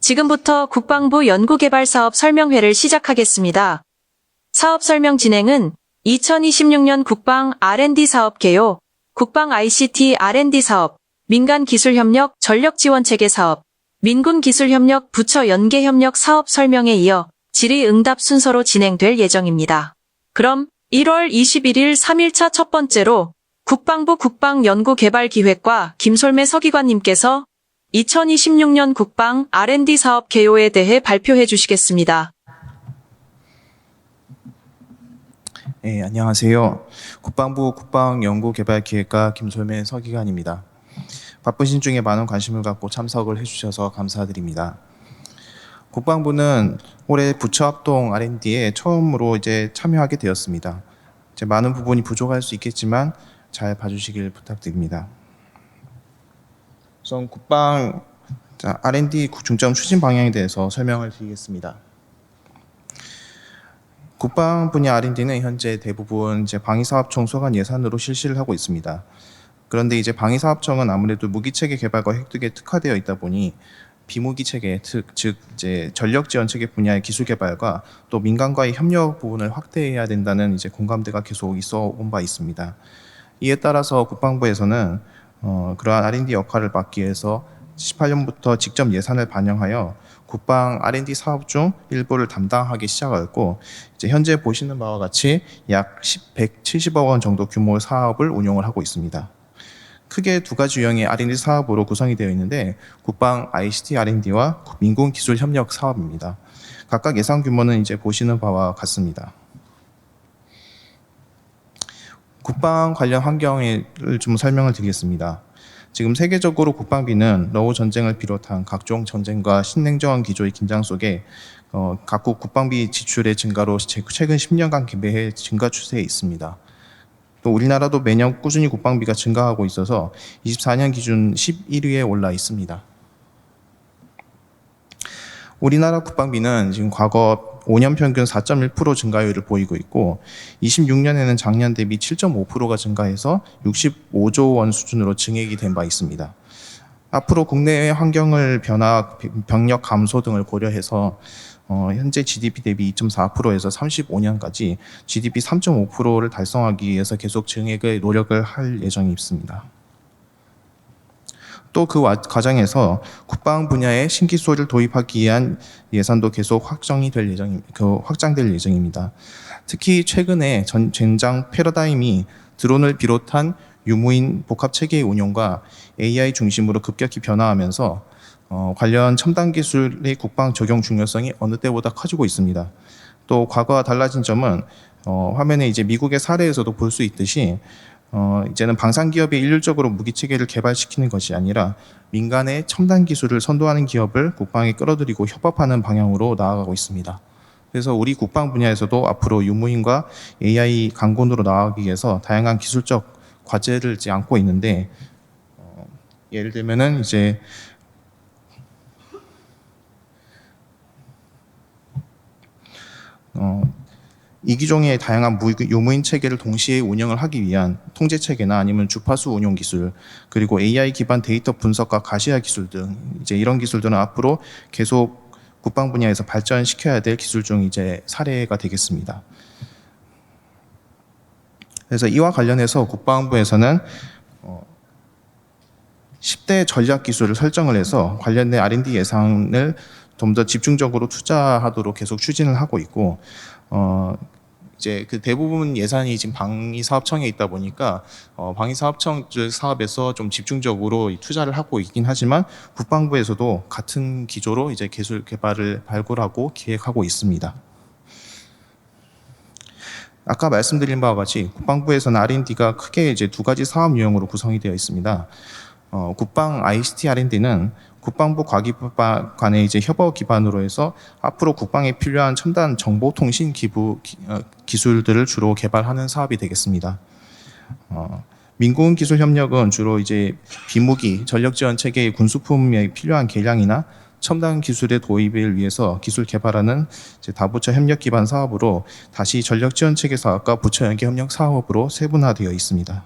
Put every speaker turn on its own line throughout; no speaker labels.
지금부터 국방부 연구개발사업 설명회를 시작하겠습니다. 사업 설명 진행은 2026년 국방 R&D 사업 개요, 국방 ICT R&D 사업, 민간 기술협력 전력지원체계 사업, 민군 기술협력 부처 연계협력 사업 설명에 이어 질의응답 순서로 진행될 예정입니다. 그럼 1월 21일 3일차 첫 번째로 국방부 국방연구개발기획과 김솔매 서기관님께서 2026년 국방 R&D 사업 개요에 대해 발표해 주시겠습니다.
네, 안녕하세요. 국방부 국방연구개발기획과 김솔매 서기관입니다. 바쁘신 중에 많은 관심을 갖고 참석을 해주셔서 감사드립니다. 국방부는 올해 부처 합동 R&D에 처음으로 참여하게 되었습니다. 많은 부분이 부족할 수 있겠지만 잘 봐주시길 부탁드립니다. 우선 국방 R&D 중점 추진 방향에 대해서 설명을 드리겠습니다. 국방 분야 R&D는 현재 대부분 방위사업청 소관 예산으로 실시를 하고 있습니다. 그런데 방위사업청은 아무래도 무기체계 개발과 획득에 특화되어 있다 보니 비무기 체계, 즉 전력 지원 체계 분야의 기술 개발과 또 민간과의 협력 부분을 확대해야 된다는 공감대가 계속 있어 온 바 있습니다. 이에 따라서 국방부에서는 그러한 R&D 역할을 맡기 위해서 18년부터 직접 예산을 반영하여 국방 R&D 사업 중 일부를 담당하기 시작하였고, 현재 보시는 바와 같이 약 170억 원 정도 규모의 사업을 운영을 하고 있습니다. 크게 두 가지 유형의 R&D 사업으로 구성이 되어 있는데, 국방 ICT R&D와 민군 기술 협력 사업입니다. 각각 예산 규모는 보시는 바와 같습니다. 국방 관련 환경을 좀 설명을 드리겠습니다. 지금 세계적으로 국방비는 러우 전쟁을 비롯한 각종 전쟁과 신냉전 기조의 긴장 속에 각국 국방비 지출의 증가로 최근 10년간 매해 증가 추세에 있습니다. 또 우리나라도 매년 꾸준히 국방비가 증가하고 있어서 24년 기준 11위에 올라 있습니다. 우리나라 국방비는 지금 과거 5년 평균 4.1% 증가율을 보이고 있고, 26년에는 작년 대비 7.5%가 증가해서 65조 원 수준으로 증액이 된 바 있습니다. 앞으로 국내의 환경을 변화, 병력 감소 등을 고려해서 현재 GDP 대비 2.4%에서 35년까지 GDP 3.5%를 달성하기 위해서 계속 증액의 노력을 할 예정이 있습니다. 또 그 과정에서 국방 분야의 신기술을 도입하기 위한 예산도 계속 확장될 예정입니다. 특히 최근에 전장 패러다임이 드론을 비롯한 유무인 복합 체계의 운용과 AI 중심으로 급격히 변화하면서 관련 첨단 기술의 국방 적용 중요성이 어느 때보다 커지고 있습니다. 또 과거와 달라진 점은 화면에 미국의 사례에서도 볼 수 있듯이 이제는 방산 기업이 일률적으로 무기 체계를 개발시키는 것이 아니라 민간의 첨단 기술을 선도하는 기업을 국방에 끌어들이고 협업하는 방향으로 나아가고 있습니다. 그래서 우리 국방 분야에서도 앞으로 유무인과 AI 강군으로 나아가기 위해서 다양한 기술적 과제를 안고 있는데, 예를 들면은 이기종의 다양한 유무인 체계를 동시에 운영을 하기 위한 통제 체계나 아니면 주파수 운용 기술, 그리고 AI 기반 데이터 분석과 가시화 기술 등 이런 기술들은 앞으로 계속 국방 분야에서 발전시켜야 될 기술 중 사례가 되겠습니다. 그래서 이와 관련해서 국방부에서는 10대 전략 기술을 설정을 해서 관련된 R&D 예산을 좀 더 집중적으로 투자하도록 계속 추진을 하고 있고, 그 대부분 예산이 지금 방위사업청에 있다 보니까 방위사업청 사업에서 좀 집중적으로 투자를 하고 있긴 하지만 국방부에서도 같은 기조로 기술 개발을 발굴하고 기획하고 있습니다. 아까 말씀드린 바와 같이 국방부에서는 R&D가 크게 두 가지 사업 유형으로 구성이 되어 있습니다. 국방 ICT R&D는 국방부 과기부 간의 협업 기반으로 해서 앞으로 국방에 필요한 첨단 정보통신 기술들을 주로 개발하는 사업이 되겠습니다. 민군 기술 협력은 주로 비무기 전력 지원 체계의 군수품에 필요한 개량이나 첨단 기술의 도입을 위해서 기술 개발하는 다부처 협력 기반 사업으로 다시 전력 지원 체계 사업과 부처 연계 협력 사업으로 세분화되어 있습니다.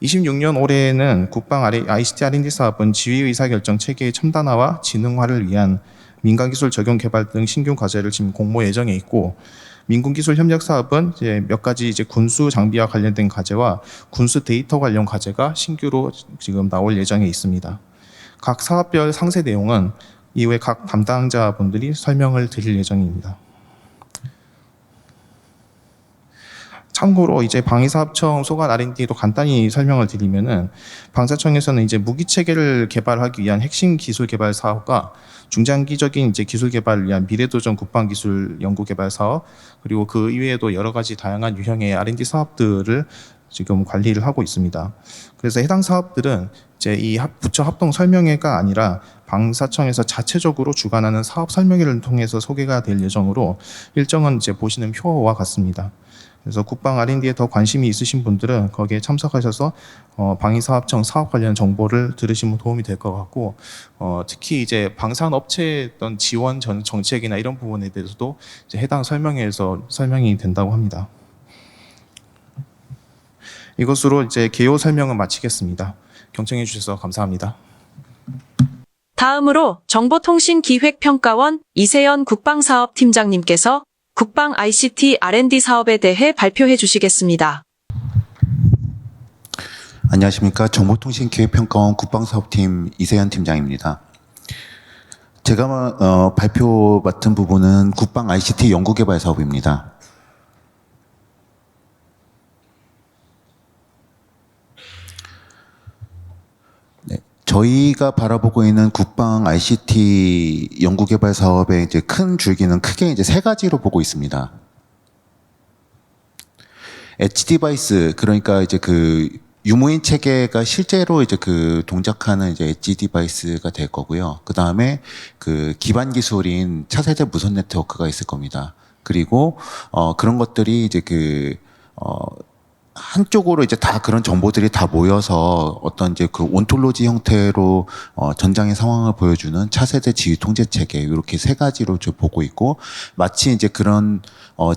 26년 올해에는 국방 ICT R&D 사업은 지휘 의사결정 체계의 첨단화와 지능화를 위한 민간기술 적용 개발 등 신규 과제를 지금 공모 예정에 있고, 민군기술 협력 사업은 이제 몇 가지 이제 군수 장비와 관련된 과제와 군수 데이터 관련 과제가 신규로 지금 나올 예정에 있습니다. 각 사업별 상세 내용은 이후에 각 담당자분들이 설명을 드릴 예정입니다. 참고로 이제 방위사업청 소관 R&D도 간단히 설명을 드리면은, 방사청에서는 이제 무기 체계를 개발하기 위한 핵심 기술 개발 사업과 중장기적인 이제 기술 개발을 위한 미래도전 국방기술 연구개발 사업, 그리고 그 이외에도 여러 가지 다양한 유형의 R&D 사업들을 지금 관리를 하고 있습니다. 그래서 해당 사업들은 이제 이 부처 합동 설명회가 아니라 방사청에서 자체적으로 주관하는 사업 설명회를 통해서 소개가 될 예정으로, 일정은 이제 보시는 표와 같습니다. 그래서 국방 R&D에 더 관심이 있으신 분들은 거기에 참석하셔서 방위사업청 사업 관련 정보를 들으시면 도움이 될 것 같고, 특히 이제 방산업체의 어떤 지원 정책이나 이런 부분에 대해서도 이제 해당 설명회에서 설명이 된다고 합니다. 이것으로 이제 개요 설명을 마치겠습니다. 경청해 주셔서 감사합니다.
다음으로 정보통신기획평가원 이세연 국방사업팀장님께서 국방 ICT R&D 사업에 대해 발표해 주시겠습니다.
안녕하십니까. 정보통신기획평가원 국방사업팀 이세연 팀장입니다. 제가 발표 맡은 부분은 국방 ICT 연구개발 사업입니다. 네, 저희가 바라보고 있는 국방 ICT 연구개발 사업의 이제 큰 줄기는 크게 이제 세 가지로 보고 있습니다. 엣지 디바이스, 그러니까 이제 그 유무인 체계가 실제로 이제 그 동작하는 이제 엣지 디바이스가 될 거고요. 그 다음에 그 기반 기술인 차세대 무선 네트워크가 있을 겁니다. 그리고 그런 것들이 이제 한쪽으로 이제 다 그런 정보들이 다 모여서 어떤 이제 그 온톨로지 형태로 전장의 상황을 보여주는 차세대 지휘 통제 체계, 이렇게 세 가지로 저 보고 있고, 마치 이제 그런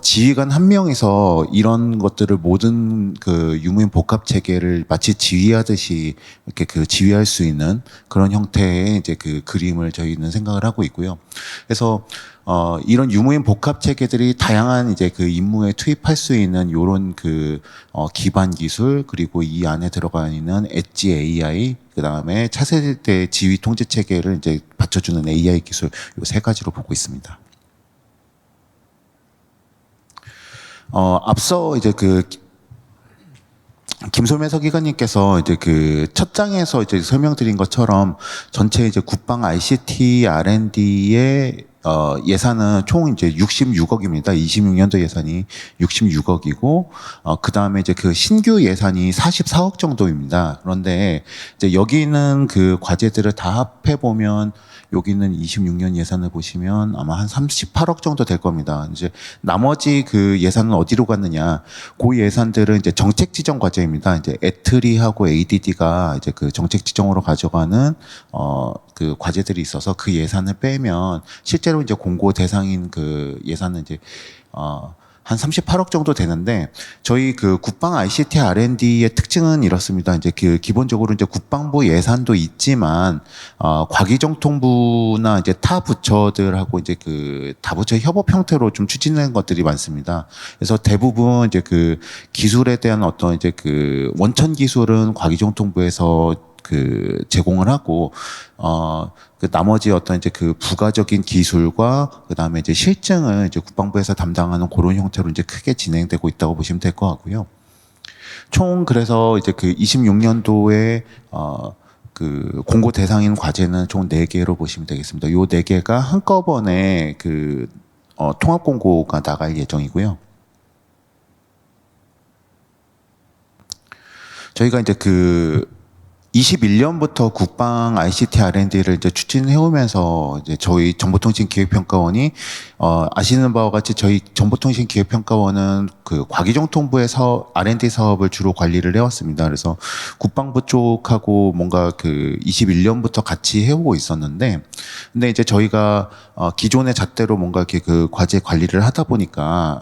지휘관 한 명이서 이런 것들을 모든 그 유무인 복합 체계를 마치 지휘하듯이 이렇게 그 지휘할 수 있는 그런 형태의 이제 그 그림을 저희는 생각을 하고 있고요. 그래서 이런 유무인 복합 체계들이 다양한 이제 그 임무에 투입할 수 있는 요런 그 기반 기술, 그리고 이 안에 들어가 있는 엣지 AI, 그 다음에 차세대 지휘 통제 체계를 이제 받쳐주는 AI 기술, 요 세 가지로 보고 있습니다. 앞서 이제 그 김소매 서기관님께서 이제 그 첫 장에서 이제 설명드린 것처럼 전체 이제 국방 ICT R&D의 예산은 총 이제 66억입니다. 26년도 예산이 66억이고, 그 다음에 이제 그 신규 예산이 44억 정도입니다. 그런데 이제 여기 있는 그 과제들을 다 합해보면, 여기는 26년 예산을 보시면 아마 한 38억 정도 될 겁니다. 이제 나머지 그 예산은 어디로 갔느냐? 그 예산들은 이제 정책 지정 과제입니다. 이제 애트리하고 ADD가 이제 그 정책 지정으로 가져가는 그 과제들이 있어서 그 예산을 빼면 실제로 이제 공고 대상인 그 예산은 이제 한 38억 정도 되는데, 저희 그 국방 ICT R&D의 특징은 이렇습니다. 이제 그 기본적으로 이제 국방부 예산도 있지만 과기정통부나 이제 타 부처들하고 이제 그 다부처 협업 형태로 좀 추진하는 것들이 많습니다. 그래서 대부분 이제 그 기술에 대한 어떤 이제 그 원천 기술은 과기정통부에서 그 제공을 하고 그 나머지 어떤 이제 그 부가적인 기술과 그 다음에 이제 실증을 이제 국방부에서 담당하는 그런 형태로 이제 크게 진행되고 있다고 보시면 될 것 같고요. 총 그래서 이제 그 26년도에 그 공고 대상인 과제는 총 4개로 보시면 되겠습니다. 요 4개가 한꺼번에 그 통합 공고가 나갈 예정이고요. 저희가 이제 그 21년부터 국방 ICT R&D를 이제 추진해 오면서 이제 저희 정보통신기획평가원이 아시는 바와 같이 저희 정보통신기획평가원은 그 과기정통부의 R&D 사업을 주로 관리를 해왔습니다. 그래서 국방부 쪽하고 뭔가 그 21년부터 같이 해오고 있었는데, 근데 이제 저희가 기존의 잣대로 뭔가 이렇게 그 과제 관리를 하다 보니까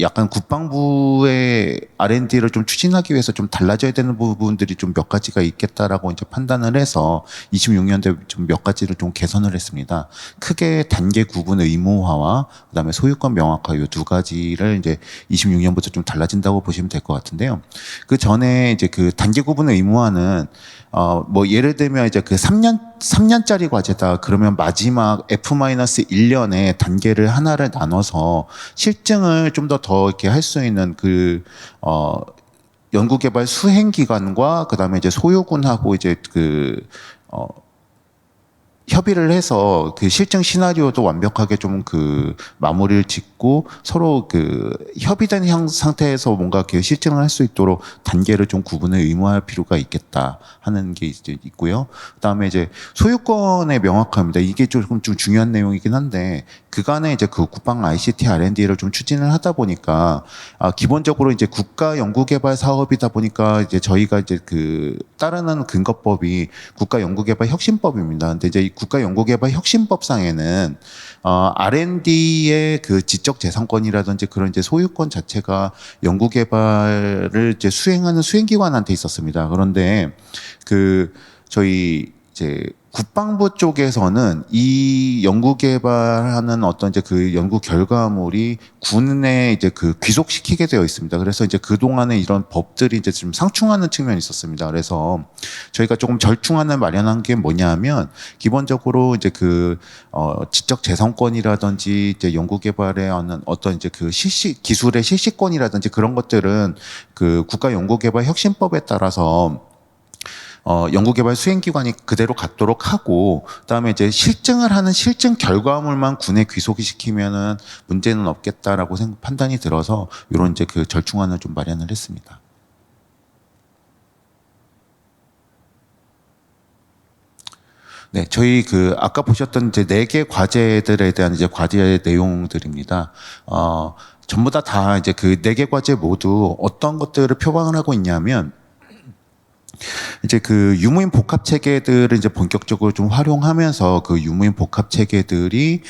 약간 국방부의 R&D를 좀 추진하기 위해서 좀 달라져야 되는 부분들이 좀 몇 가지가 있겠다라고 이제 판단을 해서 26년도에 좀 몇 가지를 좀 개선을 했습니다. 크게 단계 구분 의무화와 그다음에 소유권 명확화 이 두 가지를 이제 26년부터 좀 달라진다고 보시면 될 것 같은데요. 그 전에 이제 그 단계 구분 의무화는 뭐 예를 들면 이제 그 3년짜리 과제다 그러면 마지막 F-1년에 단계를 하나를 나눠서 실증을 좀 더 이렇게 할 수 있는 그 연구개발 수행기관과 그다음에 이제 소유군하고 이제 협의를 해서 그 실증 시나리오도 완벽하게 좀 그 마무리를 짓고 서로 그 협의된 상태에서 뭔가 그 실증을 할 수 있도록 단계를 좀 구분을 의무화할 필요가 있겠다 하는 게 이제 있고요. 그다음에 이제 소유권의 명확함입니다. 이게 조금 좀 중요한 내용이긴 한데 그간에 이제 그 국방 ICT R&D를 좀 추진을 하다 보니까 기본적으로 이제 국가 연구개발 사업이다 보니까 이제 저희가 이제 그 따르는 근거법이 국가 연구개발 혁신법입니다. 근데 이제 이 국가 연구개발 혁신법상에는 R&D의 그 지적 재산권이라든지 그런 이제 소유권 자체가 연구개발을 이제 수행하는 수행기관한테 있었습니다. 그런데 그 저희 이제 국방부 쪽에서는 이 연구개발하는 어떤 이제 그 연구 결과물이 군에 이제 그 귀속시키게 되어 있습니다. 그래서 이제 그동안에 이런 법들이 이제 좀 상충하는 측면이 있었습니다. 그래서 저희가 조금 절충안을 마련한 게 뭐냐면 기본적으로 이제 그 지적 재산권이라든지 이제 연구개발에 하는 어떤 이제 그 기술의 실시권이라든지 그런 것들은 그 국가연구개발 혁신법에 따라서 연구개발 수행기관이 그대로 갖도록 하고, 그다음에 이제 실증을 하는 실증 결과물만 군에 귀속이 시키면은 문제는 없겠다라고 판단이 들어서 이런 이제 그 절충안을 좀 마련을 했습니다. 네, 저희 그 아까 보셨던 이제 4개 과제들에 대한 이제 과제 내용들입니다. 전부 다 이제 그 4개 과제 모두 어떤 것들을 표방을 하고 있냐면. 이제 그 유무인 복합 체계들을 이제 본격적으로 좀 활용하면서 그 유무인 복합 체계들이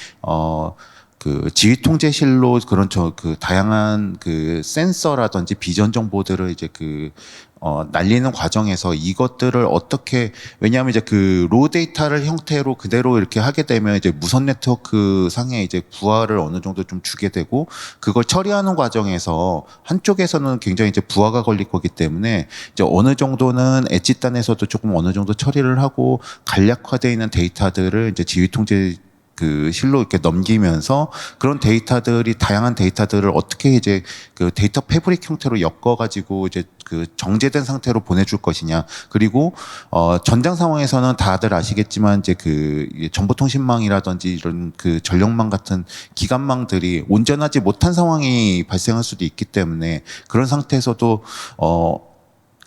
그 지휘 통제실로 그런 그 다양한 그 센서라든지 비전 정보들을 이제 날리는 과정에서 이것들을 어떻게, 왜냐하면 이제 그 로 데이터를 형태로 그대로 이렇게 하게 되면 이제 무선 네트워크 상에 이제 부하를 어느 정도 좀 주게 되고 그걸 처리하는 과정에서 한쪽에서는 굉장히 이제 부하가 걸릴 거기 때문에 이제 어느 정도는 엣지단에서도 조금 어느 정도 처리를 하고 간략화되어 있는 데이터들을 이제 지휘 통제 그 실로 이렇게 넘기면서 그런 데이터들이 다양한 데이터들을 어떻게 이제 그 데이터 패브릭 형태로 엮어가지고 이제 그 정제된 상태로 보내줄 것이냐. 그리고 전장 상황에서는 다들 아시겠지만 이제 그 정보통신망이라든지 이런 그 전력망 같은 기관망들이 온전하지 못한 상황이 발생할 수도 있기 때문에 그런 상태에서도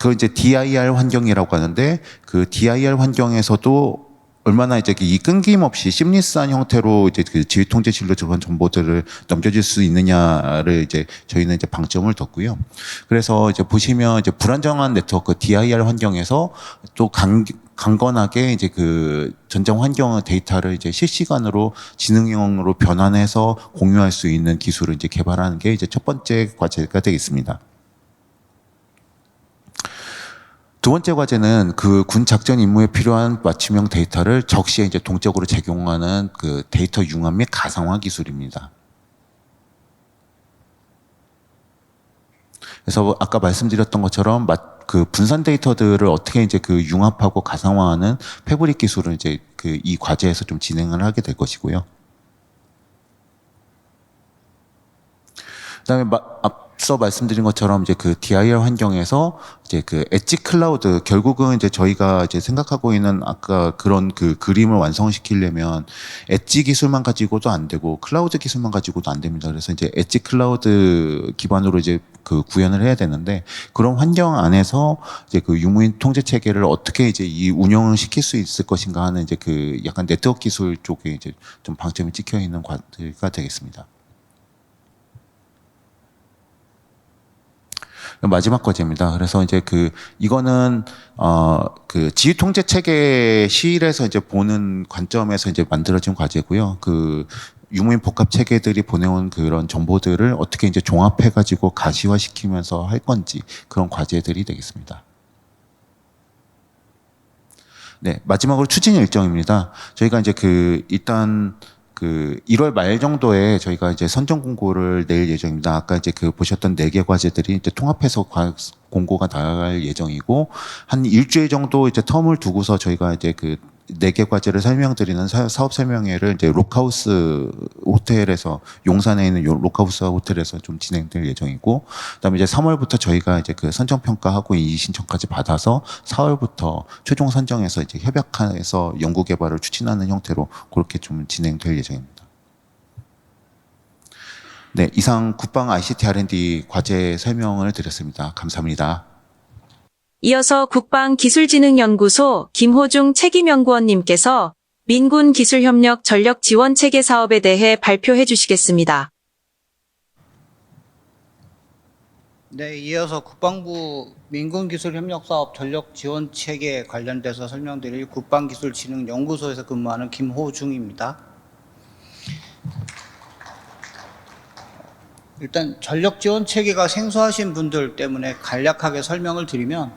그 이제 DIR 환경이라고 하는데 그 DIR 환경에서도 얼마나 이제 이 끊김없이 심리스한 형태로 이제 그 지휘 통제실로 그런 정보들을 넘겨줄 수 있느냐를 이제 저희는 이제 방점을 뒀고요. 그래서 이제 보시면 이제 불안정한 네트워크 DIR 환경에서 또 강건하게 이제 그 전장 환경 데이터를 이제 실시간으로 지능형으로 변환해서 공유할 수 있는 기술을 이제 개발하는 게 이제 첫 번째 과제가 되겠습니다. 두 번째 과제는 그 군 작전 임무에 필요한 맞춤형 데이터를 적시에 이제 동적으로 제공하는 그 데이터 융합 및 가상화 기술입니다. 그래서 아까 말씀드렸던 것처럼 그 분산 데이터들을 어떻게 이제 그 융합하고 가상화하는 패브릭 기술을 이제 그 이 과제에서 좀 진행을 하게 될 것이고요. 그다음에 앞서 말씀드린 것처럼 이제 그 DIR 환경에서 이제 그 엣지 클라우드 결국은 이제 저희가 이제 생각하고 있는 아까 그런 그 그림을 완성시키려면 엣지 기술만 가지고도 안 되고 클라우드 기술만 가지고도 안 됩니다. 그래서 이제 엣지 클라우드 기반으로 이제 그 구현을 해야 되는데 그런 환경 안에서 이제 그 유무인 통제 체계를 어떻게 이제 이 운영을 시킬 수 있을 것인가 하는 이제 그 약간 네트워크 기술 쪽에 이제 좀 방점이 찍혀 있는 과제가 되겠습니다. 마지막 과제입니다. 그래서 이제 그 이거는 그 지휘 통제 체계 시일에서 이제 보는 관점에서 이제 만들어진 과제고요. 그 유무인 복합 체계들이 보내온 그런 정보들을 어떻게 이제 종합해 가지고 가시화시키면서 할 건지 그런 과제들이 되겠습니다. 네, 마지막으로 추진 일정입니다. 저희가 이제 그 일단 그 1월 말 정도에 저희가 이제 선정 공고를 낼 예정입니다. 아까 이제 그 보셨던 4개 과제들이 이제 통합해서 공고가 나갈 예정이고 한 일주일 정도 이제 텀을 두고서 저희가 이제 그 4개 과제를 설명드리는 사업 설명회를 이제 록하우스 호텔에서 용산에 있는 록하우스 호텔에서 좀 진행될 예정이고 그다음에 이제 3월부터 저희가 이제 그 선정 평가하고 이의 신청까지 받아서 4월부터 최종 선정해서 이제 협약해서 연구 개발을 추진하는 형태로 그렇게 좀 진행될 예정입니다. 네, 이상 국방 ICT R&D 과제 설명을 드렸습니다. 감사합니다.
이어서 국방기술진흥연구소 김호중 책임연구원님께서 민군 기술협력 전력지원체계 사업에 대해 발표해 주시겠습니다.
네, 이어서 국방부 민군기술협력사업 전력지원체계에 관련돼서 설명드릴 국방기술진흥연구소에서 근무하는 김호중입니다. 일단 전력지원체계가 생소하신 분들 때문에 간략하게 설명을 드리면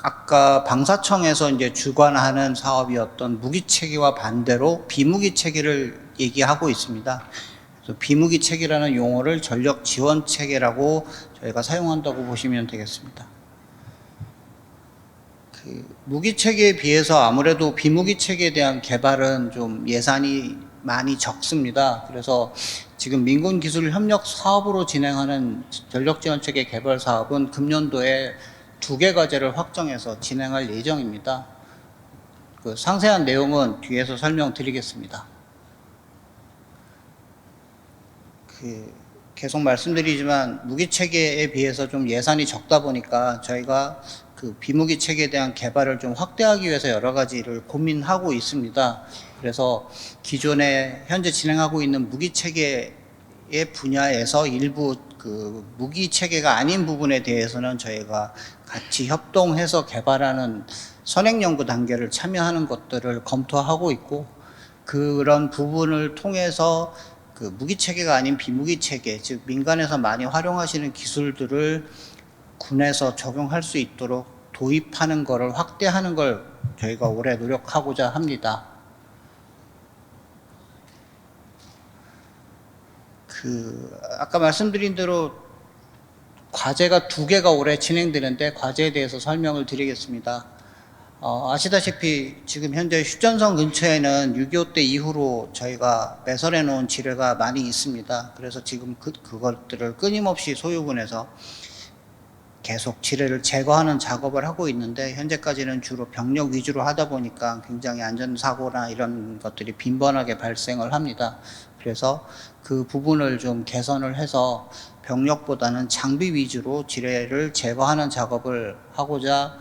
아까 방사청에서 이제 주관하는 사업이었던 무기체계와 반대로 비무기체계를 얘기하고 있습니다. 그래서 비무기체계라는 용어를 전력지원체계라고 저희가 사용한다고 보시면 되겠습니다. 그 무기체계에 비해서 아무래도 비무기체계에 대한 개발은 좀 예산이 많이 적습니다. 그래서 지금 민군기술협력 사업으로 진행하는 전력지원체계 개발 사업은 금년도에 2개 과제를 확정해서 진행할 예정입니다. 그 상세한 내용은 뒤에서 설명드리겠습니다. 계속 말씀드리지만 무기체계에 비해서 좀 예산이 적다 보니까 저희가 그 비무기체계에 대한 개발을 좀 확대하기 위해서 여러 가지를 고민하고 있습니다. 그래서 기존에 현재 진행하고 있는 무기체계의 분야에서 일부 그 무기체계가 아닌 부분에 대해서는 저희가 같이 협동해서 개발하는 선행연구 단계를 참여하는 것들을 검토하고 있고 그런 부분을 통해서 그 무기체계가 아닌 비무기체계, 즉 민간에서 많이 활용하시는 기술들을 군에서 적용할 수 있도록 도입하는 것을 확대하는 걸 저희가 올해 노력하고자 합니다. 아까 말씀드린 대로 과제가 2개가 올해 진행되는데 과제에 대해서 설명을 드리겠습니다. 아시다시피 지금 현재 휴전선 근처에는 6.25 때 이후로 저희가 매설해 놓은 지뢰가 많이 있습니다. 그래서 지금 그것들을 끊임없이 소유군에서 계속 지뢰를 제거하는 작업을 하고 있는데 현재까지는 주로 병력 위주로 하다 보니까 굉장히 안전사고나 이런 것들이 빈번하게 발생을 합니다. 그래서 그 부분을 좀 개선을 해서 병력보다는 장비 위주로 지뢰를 제거하는 작업을 하고자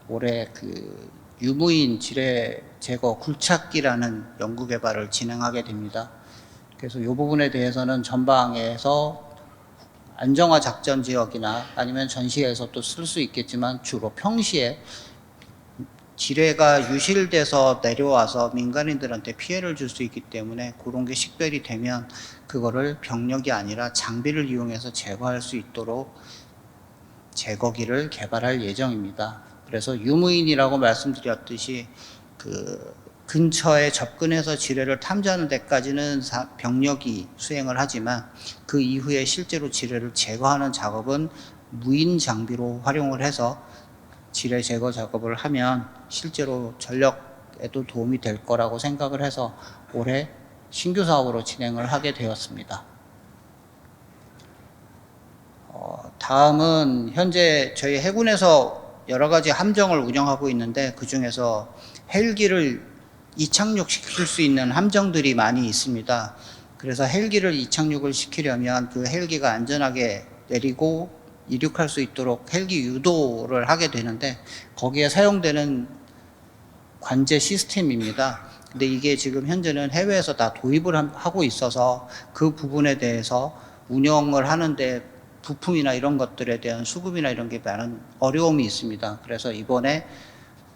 올해 그 유무인 지뢰 제거 굴착기라는 연구 개발을 진행하게 됩니다. 그래서 이 부분에 대해서는 전방에서 안정화 작전 지역이나 아니면 전시에서 또 쓸 수 있겠지만 주로 평시에 지뢰가 유실돼서 내려와서 민간인들한테 피해를 줄 수 있기 때문에 그런 게 식별이 되면 그거를 병력이 아니라 장비를 이용해서 제거할 수 있도록 제거기를 개발할 예정입니다. 그래서 유무인이라고 말씀드렸듯이 그 근처에 접근해서 지뢰를 탐지하는 데까지는 병력이 수행을 하지만 그 이후에 실제로 지뢰를 제거하는 작업은 무인 장비로 활용을 해서 지뢰 제거 작업을 하면 실제로 전력에도 도움이 될 거라고 생각을 해서 올해 신규 사업으로 진행을 하게 되었습니다. 다음은 현재 저희 해군에서 여러 가지 함정을 운영하고 있는데 그 중에서 헬기를 이착륙시킬 수 있는 함정들이 많이 있습니다. 그래서 헬기를 이착륙을 시키려면 그 헬기가 안전하게 내리고 이륙할 수 있도록 헬기 유도를 하게 되는데 거기에 사용되는 관제 시스템입니다. 근데 이게 지금 현재는 해외에서 다 도입을 하고 있어서 그 부분에 대해서 운영을 하는데 부품이나 이런 것들에 대한 수급이나 이런 게 많은 어려움이 있습니다. 그래서 이번에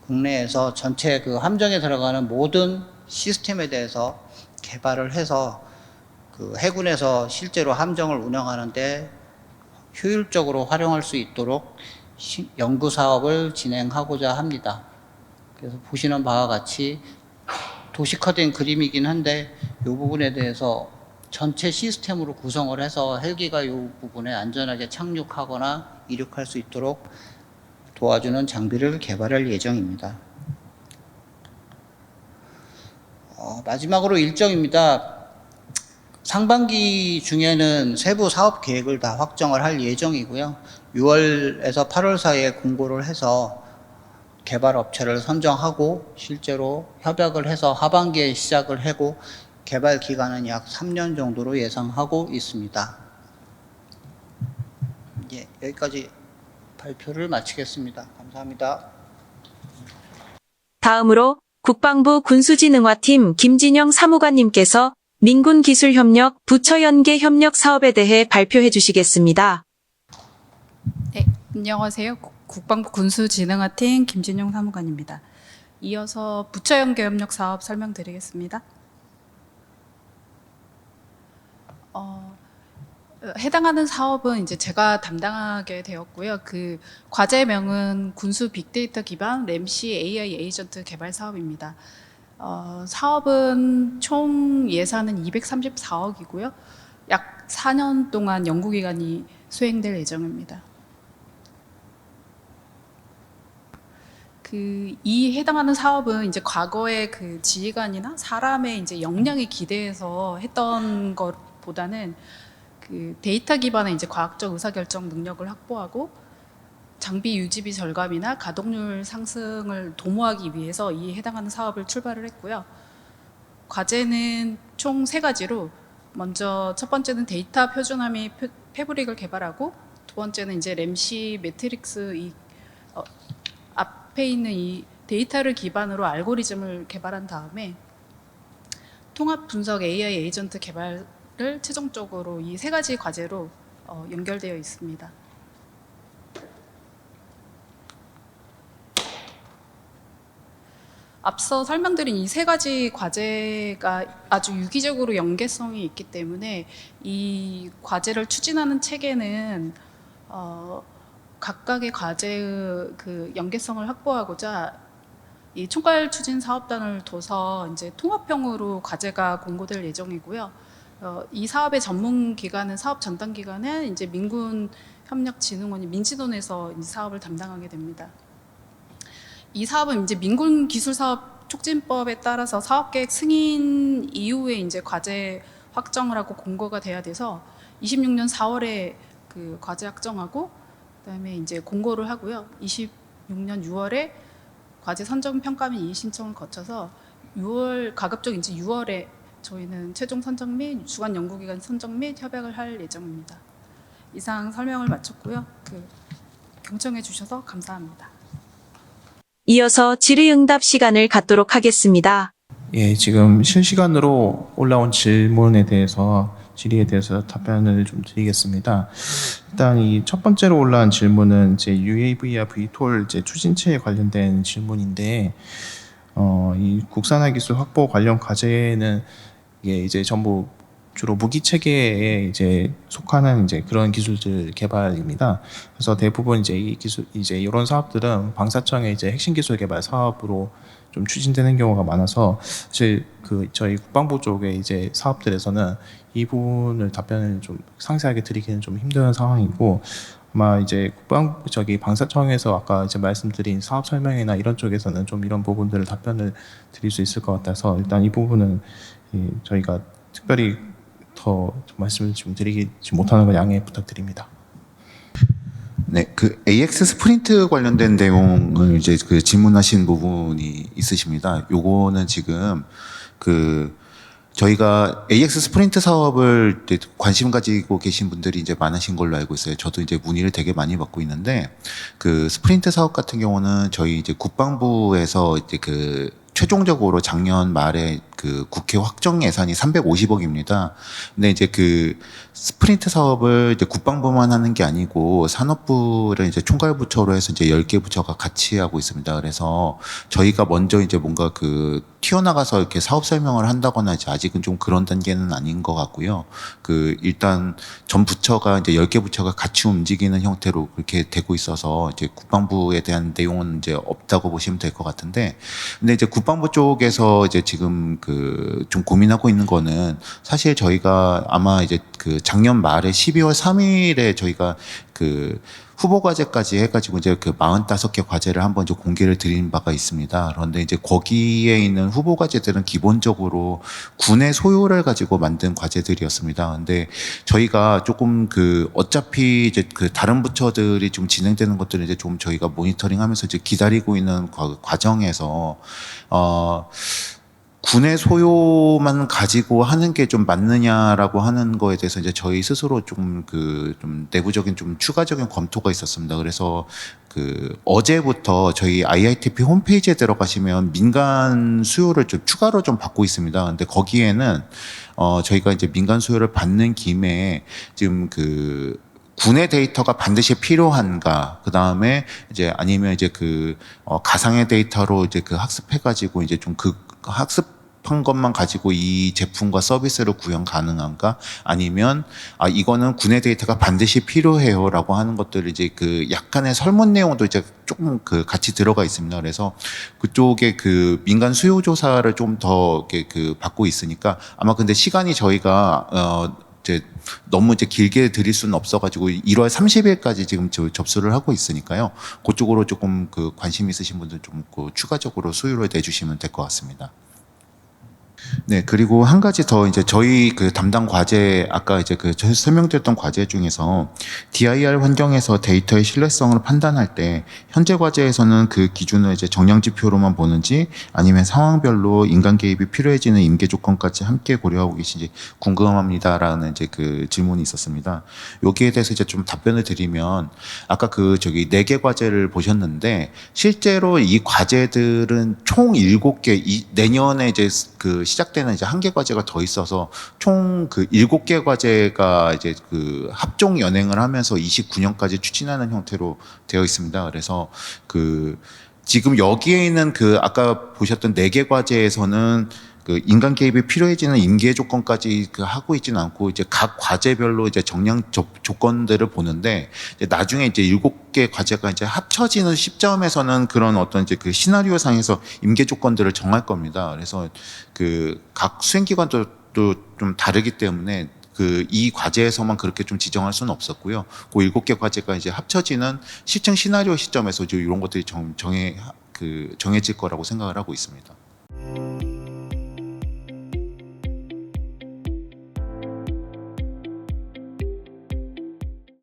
국내에서 전체 그 함정에 들어가는 모든 시스템에 대해서 개발을 해서 그 해군에서 실제로 함정을 운영하는데 효율적으로 활용할 수 있도록 연구 사업을 진행하고자 합니다. 그래서 보시는 바와 같이 도식화된 그림이긴 한데 이 부분에 대해서 전체 시스템으로 구성을 해서 헬기가 이 부분에 안전하게 착륙하거나 이륙할 수 있도록 도와주는 장비를 개발할 예정입니다. 마지막으로 일정입니다. 상반기 중에는 세부 사업 계획을 다 확정을 할 예정이고요. 6월에서 8월 사이에 공고를 해서 개발 업체를 선정하고 실제로 협약을 해서 하반기에 시작을 하고 개발 기간은 약 3년 정도로 예상하고 있습니다. 예, 여기까지 발표를 마치겠습니다. 감사합니다.
다음으로 국방부 군수진흥화팀 김진영 사무관님께서 민군기술협력 부처연계 협력 사업에 대해 발표해 주시겠습니다.
네, 안녕하세요. 국방부 군수진흥화팀 김진용 사무관입니다. 이어서 부처연계 협력 사업 설명드리겠습니다. 해당하는 사업은 이제 제가 담당하게 되었고요. 그 과제명은 군수 빅데이터 기반 램시 AI 에이전트 개발 사업입니다. 사업은 총 예산은 234억이고요. 약 4년 동안 연구기간이 수행될 예정입니다. 이 해당하는 사업은 이제 과거의 그 지휘관이나 사람의 이제 역량에 기대해서 했던 것보다는 그 데이터 기반의 이제 과학적 의사결정 능력을 확보하고 장비 유지비 절감이나 가동률 상승을 도모하기 위해서 이 해당하는 사업을 출발을 했고요. 과제는 총 3가지로 먼저 첫 번째는 데이터 표준화 및 패브릭을 개발하고 두 번째는 이제 램시 매트릭스 앞에 있는 이 데이터를 기반으로 알고리즘을 개발한 다음에 통합 분석 AI 에이전트 개발을 최종적으로 이 3가지 과제로 연결되어 있습니다. 앞서 설명드린 이 3가지 과제가 아주 유기적으로 연계성이 있기 때문에 이 과제를 추진하는 체계는 각각의 과제의 그 연계성을 확보하고자 이 총괄 추진 사업단을 둬서 이제 통합형으로 과제가 공고될 예정이고요. 이 사업의 전문 기관은 사업 전담 기관은 이제 민군협력진흥원이 민지논에서 이 사업을 담당하게 됩니다. 이 사업은 이제 민군기술사업 촉진법에 따라서 사업계획 승인 이후에 이제 과제 확정을 하고 공고가 돼야 돼서 26년 4월에 그 과제 확정하고 그다음에 이제 공고를 하고요. 26년 6월에 과제 선정 평가 및 이의 신청을 거쳐서 6월 가급적 이제 6월에 저희는 최종 선정 및 주관 연구기관 선정 및 협약을 할 예정입니다. 이상 설명을 마쳤고요. 경청해 주셔서 감사합니다.
이어서 질의응답 시간을 갖도록 하겠습니다.
예, 지금 실시간으로 올라온 질의에 대해서 답변을 좀 드리겠습니다. 일단 이 첫 번째로 올라온 질문은 이제 UAV와 VTOL 이제 추진체에 관련된 질문인데, 이 국산화 기술 확보 관련 과제는 이게 이제 전부 주로 무기 체계에 이제 속하는 이제 그런 기술들 개발입니다. 그래서 대부분 이제 이 기술 이제 이런 사업들은 방사청의 이제 핵심 기술 개발 사업으로 좀 추진되는 경우가 많아서 사실 그 저희 국방부 쪽의 이제 사업들에서는 이 부분을 답변을 좀 상세하게 드리기는 좀 힘든 상황이고, 아마 이제 방사청에서 아까 이제 말씀드린 사업 설명이나 이런 쪽에서는 좀 이런 부분들을 답변을 드릴 수 있을 것 같아서 일단 이 부분은 저희가 특별히 더 말씀을 좀 드리지 못하는 걸 양해 부탁드립니다.
네, 그 AX 스프린트 관련된 내용을 이제 그 질문하신 부분이 있으십니다. 요거는 지금 그 저희가 AX 스프린트 사업을 이제 관심 가지고 계신 분들이 이제 많으신 걸로 알고 있어요. 저도 이제 문의를 되게 많이 받고 있는데 그 스프린트 사업 같은 경우는 저희 이제 국방부에서 이제 그 최종적으로 작년 말에 그 국회 확정 예산이 350억입니다. 근데 이제 그 스프린트 사업을 이제 국방부만 하는 게 아니고 산업부를 이제 총괄부처로 해서 이제 10개 부처가 같이 하고 있습니다. 그래서 저희가 먼저 이제 뭔가 그 튀어나가서 이렇게 사업 설명을 한다거나 이제 아직은 좀 그런 단계는 아닌 것 같고요. 그 일단 전 부처가 이제 10개 부처가 같이 움직이는 형태로 그렇게 되고 있어서 이제 국방부에 대한 내용은 이제 없다고 보시면 될 것 같은데, 근데 이제 국방부 쪽에서 이제 지금 그 좀 고민하고 있는 거는 사실 저희가 아마 이제 그 작년 말에 12월 3일에 저희가 그 후보 과제까지 해가지고 이제 그 45개 과제를 한번 좀 공개를 드린 바가 있습니다. 그런데 이제 거기에 있는 후보 과제들은 기본적으로 군의 소요를 가지고 만든 과제들이었습니다. 근데 저희가 조금 그 어차피 이제 그 다른 부처들이 좀 진행되는 것들을 이제 좀 저희가 모니터링하면서 이제 기다리고 있는 과정에서 군의 소요만 가지고 하는 게 좀 맞느냐라고 하는 거에 대해서 이제 저희 스스로 좀 내부적인 좀 추가적인 검토가 있었습니다. 그래서 그 어제부터 저희 IITP 홈페이지에 들어가시면 민간 수요를 좀 추가로 좀 받고 있습니다. 근데 거기에는 저희가 이제 민간 수요를 받는 김에 지금 그 군의 데이터가 반드시 필요한가, 그 다음에 이제 아니면 이제 그 가상의 데이터로 이제 그 학습해가지고 이제 좀 그 학습한 것만 가지고 이 제품과 서비스를 구현 가능한가, 아니면 이거는 군의 데이터가 반드시 필요해요라고 하는 것들을 이제 그 약간의 설문 내용도 이제 조금 그 같이 들어가 있습니다. 그래서 그쪽에 그 민간 수요 조사를 좀 더 이렇게 그 받고 있으니까 아마 근데 시간이 저희가 이제 너무 이제 길게 드릴 수는 없어가지고 1월 30일까지 지금 접수를 하고 있으니까요. 그쪽으로 조금 그 관심 있으신 분들 좀 그 추가적으로 수요를 내주시면 될 것 같습니다. 네, 그리고 한 가지 더 이제 저희 그 담당 과제, 아까 이제 그 설명드렸던 과제 중에서 DIR 환경에서 데이터의 신뢰성을 판단할 때 현재 과제에서는 그 기준을 이제 정량 지표로만 보는지 아니면 상황별로 인간 개입이 필요해지는 임계 조건까지 함께 고려하고 계신지 궁금합니다라는 이제 그 질문이 있었습니다. 여기에 대해서 이제 좀 답변을 드리면 아까 그 저기 4개 과제를 보셨는데 실제로 이 과제들은 총 7개, 내년에 이제 그 시작되는 이제 1개 과제가 더 있어서 총 그 7개 과제가 이제 그 합종 연행을 하면서 29년까지 추진하는 형태로 되어 있습니다. 그래서 그 지금 여기에 있는 그 아까 보셨던 4개 과제에서는 그 인간 개입이 필요해지는 임계 조건까지 그 하고 있지는 않고 이제 각 과제별로 이제 정량 조건들을 보는데 이제 나중에 이제 7개 과제가 이제 합쳐지는 시점에서는 그런 어떤 이제 그 시나리오 상에서 임계 조건들을 정할 겁니다. 그래서 그 각 수행기관도 또 좀 다르기 때문에 그 이 과제에서만 그렇게 좀 지정할 수는 없었고요. 그 7개 과제가 이제 합쳐지는 시청 시나리오 시점에서 이제 이런 것들이 정해질 거라고 생각을 하고 있습니다.